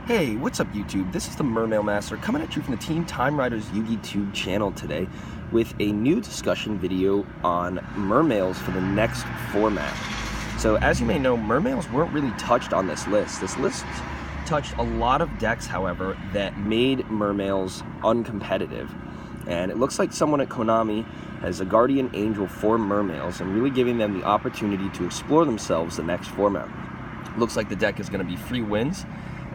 Hey, what's up YouTube? This is the Mermail Master coming at you from the Team Time Riders YouTube channel today with a new discussion video on mermails for the next format. So as you may know, mermails weren't really touched on this list. This list touched a lot of decks, however, that made mermails uncompetitive. And it looks like someone at Konami has a guardian angel for mermails and really giving them the opportunity to explore themselves the next format. Looks like the deck is going to be free wins.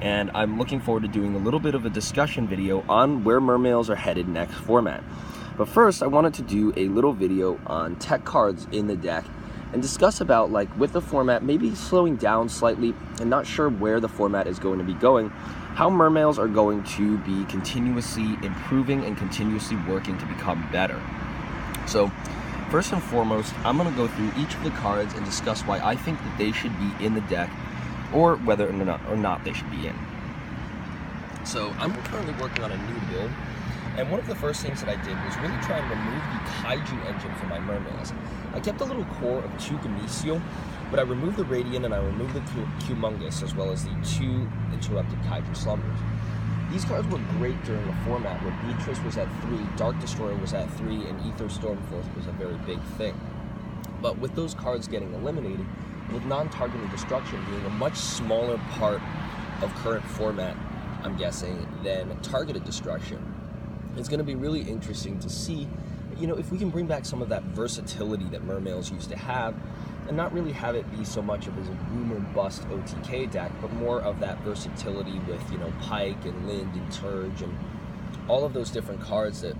And I'm looking forward to doing a little bit of a discussion video on where mermails are headed next format. But first, I wanted to do a little video on tech cards in the deck and discuss about, like, with the format maybe slowing down slightly and not sure where the format is going to be going, how mermails are going to be continuously improving and continuously working to become better. So first and foremost, I'm going to go through each of the cards and discuss why I think that they should be in the deck or whether or not they should be in. So I'm currently working on a new build, and one of the first things that I did was really try and remove the Kaiju engine from my mermails. I kept a little core of 2 Gamisio, but I removed the Radiant and I removed the Humongous, as well as the 2 Interrupted Kaiju Slumbers. These cards were great during the format where Beatrice was at 3, Dark Destroyer was at 3, and Ether Stormforth was a very big thing. But with those cards getting eliminated, with non-targeted destruction being a much smaller part of current format, I'm guessing, than targeted destruction, it's going to be really interesting to see, if we can bring back some of that versatility that mermails used to have, and not really have it be so much of as a boom or bust OTK deck, but more of that versatility with, Pike and Lind and Turge and all of those different cards that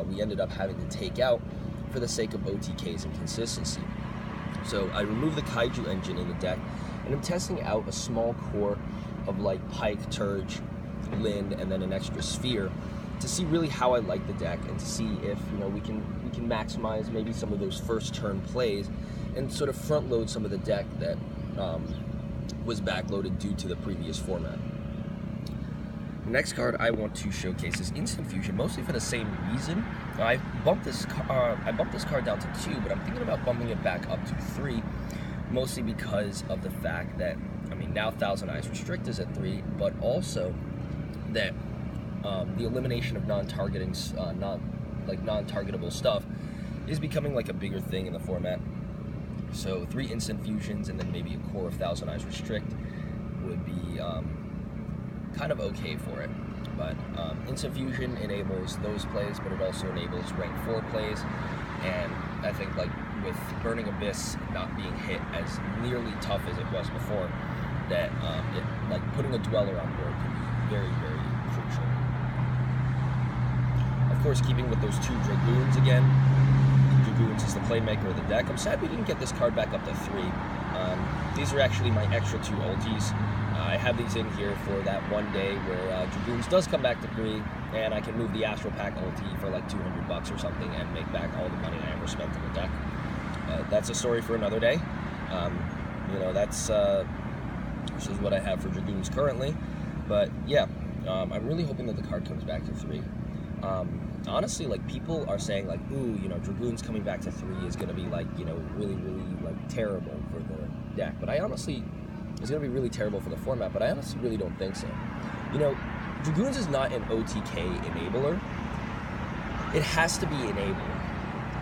we ended up having to take out for the sake of OTKs and consistency. So I removed the Kaiju engine in the deck, and I'm testing out a small core of like Pike, Turge, Lind, and then an extra Sphere to see really how I like the deck and to see if we can maximize maybe some of those first turn plays and sort of front load some of the deck that was backloaded due to the previous format. The next card I want to showcase is Instant Fusion, mostly for the same reason. I bumped this card down to 2, but I'm thinking about bumping it back up to 3, mostly because of the fact that, now Thousand Eyes Restrict is at 3, but also that the elimination of non-targetable stuff is becoming like a bigger thing in the format. So 3 Instant Fusions and then maybe a core of Thousand Eyes Restrict would be kind of okay for it. But Instant Fusion enables those plays, but it also enables rank 4 plays, and I think like with Burning Abyss not being hit as nearly tough as it was before, that putting a Dweller on board can be very, very crucial. Of course, keeping with those 2 Dragoons again, Dragoons is the playmaker of the deck. I'm sad we didn't get this card back up to 3. These are actually my extra 2 ultis. I have these in here for that one day where Dragoons does come back to 3, and I can move the Astral Pack ulti for like $200 or something and make back all the money I ever spent in the deck. That's a story for another day. This is what I have for Dragoons currently. But yeah, I'm really hoping that the card comes back to 3. Honestly, like, people are saying like, ooh, Dragoons coming back to 3 is going to be like, really, really like terrible for the deck. But it's going to be really terrible for the format, but I honestly really don't think so. Dragoons is not an OTK enabler. It has to be enabler.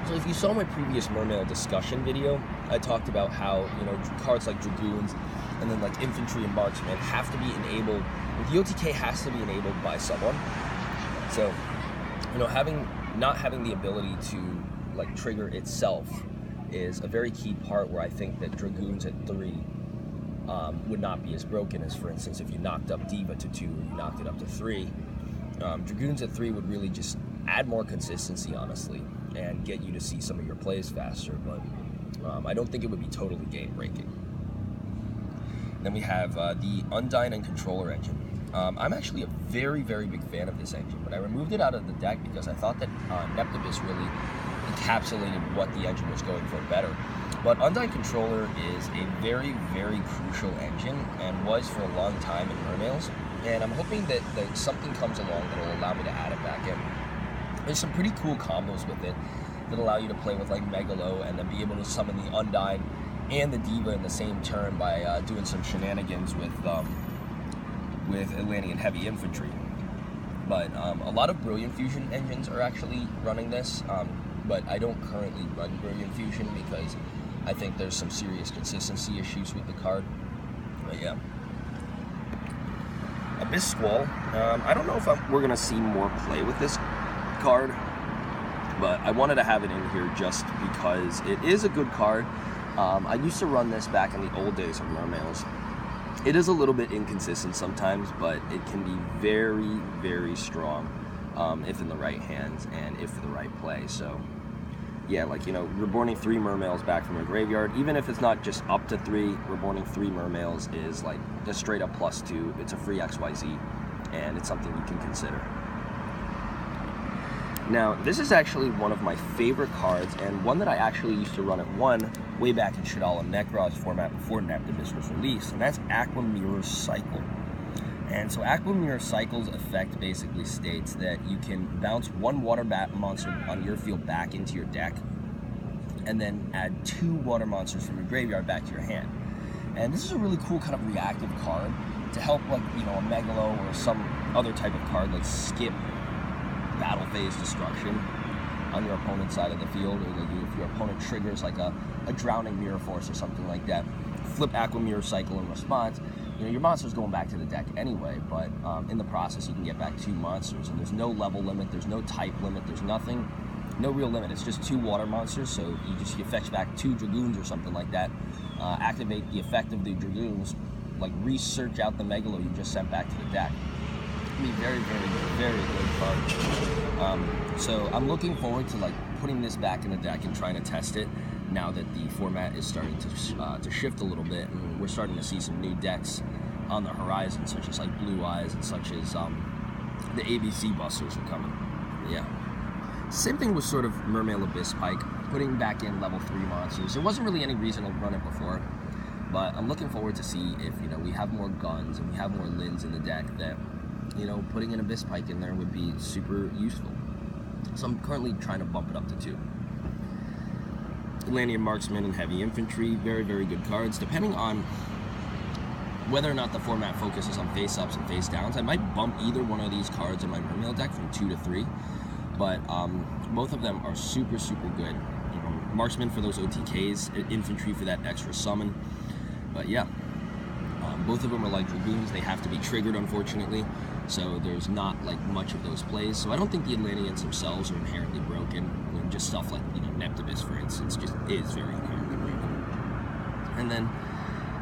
So if you saw my previous Mermail discussion video, I talked about how, cards like Dragoons and then like Infantry and Marksmen have to be enabled. The OTK has to be enabled by someone. So, not having the ability to like trigger itself is a very key part where I think that Dragoons at 3 would not be as broken as, for instance, if you knocked up Diva to 2 or you knocked it up to 3. Dragoons at 3 would really just add more consistency, honestly, and get you to see some of your plays faster, but I don't think it would be totally game-breaking. Then we have the Undyne and Controller engine. I'm actually a very, very big fan of this engine, but I removed it out of the deck because I thought that Neptibus really encapsulated what the engine was going for better. But Undyne Controller is a very, very crucial engine and was for a long time in Mermails, and I'm hoping that something comes along that will allow me to add it back in. There's some pretty cool combos with it that allow you to play with like Megalo and then be able to summon the Undyne and the Diva in the same turn by doing some shenanigans with with Atlantean heavy infantry. But a lot of Brilliant Fusion engines are actually running this, but I don't currently run Brilliant Fusion because I think there's some serious consistency issues with the card. But yeah. Abyss Squall. I don't know if we're going to see more play with this card, but I wanted to have it in here just because it is a good card. I used to run this back in the old days of Mermails. It is a little bit inconsistent sometimes, but it can be very, very strong if in the right hands and if for the right play. So yeah, like, you know, reborning 3 Mermails back from your graveyard, even if it's not just up to 3, reborning 3 Mermails is like a straight up +2. It's a free XYZ, and it's something you can consider. Now, this is actually one of my favorite cards, and one that I actually used to run at 1 way back in Shadala Necros format before Neptibus was released, and that's Aqua Mirror Cycle. And so Aqua Mirror Cycle's effect basically states that you can bounce 1 water monster on your field back into your deck, and then add 2 water monsters from your graveyard back to your hand. And this is a really cool kind of reactive card to help, like, you know, a Megalo or some other type of card, like skip battle phase destruction on your opponent's side of the field, or like if your opponent triggers like a drowning mirror force or something like that, flip Aqua Mirror Cycle in response. You know, your monster's going back to the deck anyway, but in the process you can get back 2 monsters, and there's no level limit, there's no type limit, there's nothing, no real limit. It's just 2 water monsters, so you fetch back 2 Dragoons or something like that, activate the effect of the Dragoons, like research out the Megalo you just sent back to the deck. Be very, very, very good card. So I'm looking forward to like putting this back in the deck and trying to test it now that the format is starting to shift a little bit, and we're starting to see some new decks on the horizon, such as like Blue Eyes and such as the ABC Busters are coming. Yeah. Same thing with sort of Mermail Abyss Pike, putting back in level 3 monsters. There wasn't really any reason to run it before, but I'm looking forward to see if, you know, we have more guns and we have more Lins in the deck that, you know, putting an Abyss Pike in there would be super useful. So I'm currently trying to bump it up to 2. Atlantean Marksman and Heavy Infantry, very, very good cards. Depending on whether or not the format focuses on face-ups and face-downs, I might bump either one of these cards in my Mermail deck from 2 to 3, but both of them are super, super good. You know, Marksman for those OTKs, Infantry for that extra summon, but yeah. Both of them are like Dragoons. They have to be triggered, unfortunately, so there's not like much of those plays. So I don't think the Atlanteans themselves are inherently broken. I mean, just stuff like, you know, Neptibus, for instance, just is very inherently broken. And then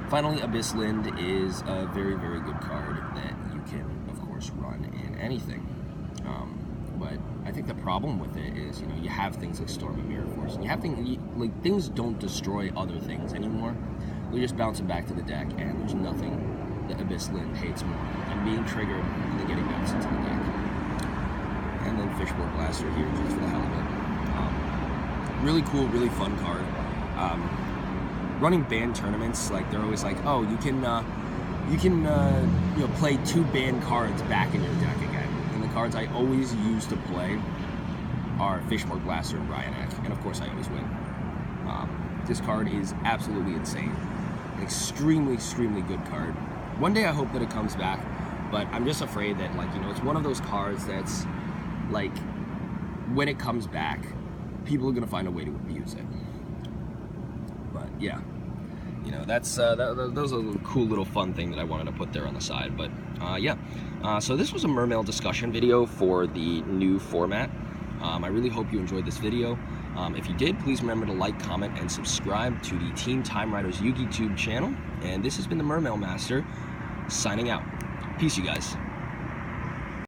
finally, Abyss Lind is a very, very good card that you can, of course, run in anything. But I think the problem with it is, you know, you have things like Storm and Mirror Force, and you have things like things don't destroy other things anymore. They just bounce it back to the deck, and there's nothing that Abyss Lind hates more than being triggered and then getting bounced into the deck. And then Fishboard Blaster here, just for the hell of it. Really cool, really fun card. Running banned tournaments, like they're always like, oh, you can you know, play 2 banned cards back in your deck again. And the cards I always use to play are Fishboard Blaster and Bryanek, and of course I always win. This card is absolutely insane. An extremely, extremely good card. One day I hope that it comes back, but I'm just afraid that, like, you know, it's one of those cards that's, like, when it comes back, people are going to find a way to abuse it. But, yeah. You know, that's, those are a cool little fun thing that I wanted to put there on the side. But, yeah. So this was a Mermail discussion video for the new format. I really hope you enjoyed this video. If you did, please remember to like, comment, and subscribe to the Team Time Riders YouTube channel. And this has been the Mermail Master, signing out. Peace, you guys.